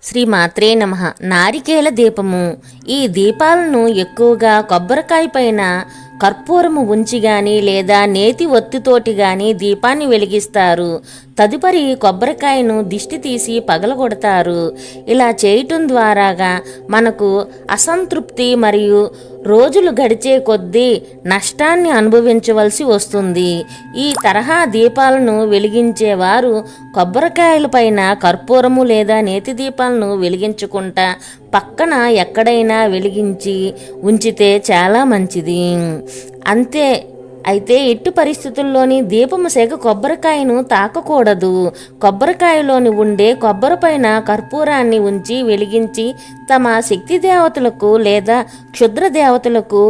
శ్రీమాత్రే నమః. నారికేల దీపము. ఈ దీపాలను ఎక్కువగా కొబ్బరికాయ పైన కర్పూరము ఉంచి గాని లేదా నేతి ఒత్తితోటి గాని దీపాన్ని వెలిగిస్తారు. తదుపరి కొబ్బరికాయను దిష్టి తీసి పగలగొడతారు. ఇలా చేయటం ద్వారాగా మనకు అసంతృప్తి మరియు రోజులు గడిచే కొద్దీ నష్టాన్ని అనుభవించవలసి వస్తుంది. ఈ తరహా దీపాలను వెలిగించేవారు కొబ్బరికాయల పైన కర్పూరము లేదా నేతి దీపాలను వెలిగించుకుంటా పక్కన ఎక్కడైనా వెలిగించి ఉంచితే చాలా మంచిది. అంతే. అయితే ఎట్టి పరిస్థితుల్లోని దీపము సెగ కొబ్బరికాయను తాకకూడదు. కొబ్బరికాయలోని ఉండే కొబ్బరి పైన కర్పూరాన్ని ఉంచి వెలిగించి తమ శక్తి దేవతలకు లేదా క్షుద్ర దేవతలకు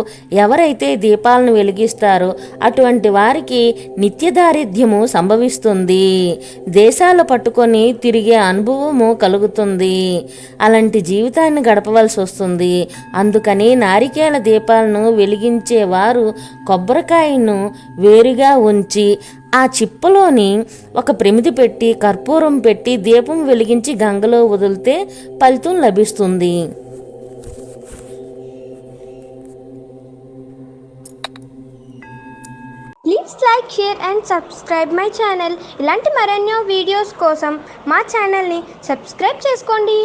ఎవరైతే దీపాలను వెలిగిస్తారో అటువంటి వారికి నిత్యదారిద్ర్యము సంభవిస్తుంది. దేశాలు పట్టుకొని తిరిగే అనుభవము కలుగుతుంది. అలాంటి జీవితాన్ని గడపవలసి వస్తుంది. అందుకని నారికేల దీపాలను వెలిగించేవారు కొబ్బరికాయ వేరుగా ఉంచి ఆ చిప్పలోని ఒక ప్రమిది పెట్టి కర్పూరం పెట్టి దీపం వెలిగించి గంగలో వదిలితే ఫలితం లభిస్తుంది. Please like, share and subscribe my channel. ఇలాంటి మరెన్నో వీడియోస్ కోసం మా ఛానల్ని సబ్స్క్రైబ్ చేసుకోండి.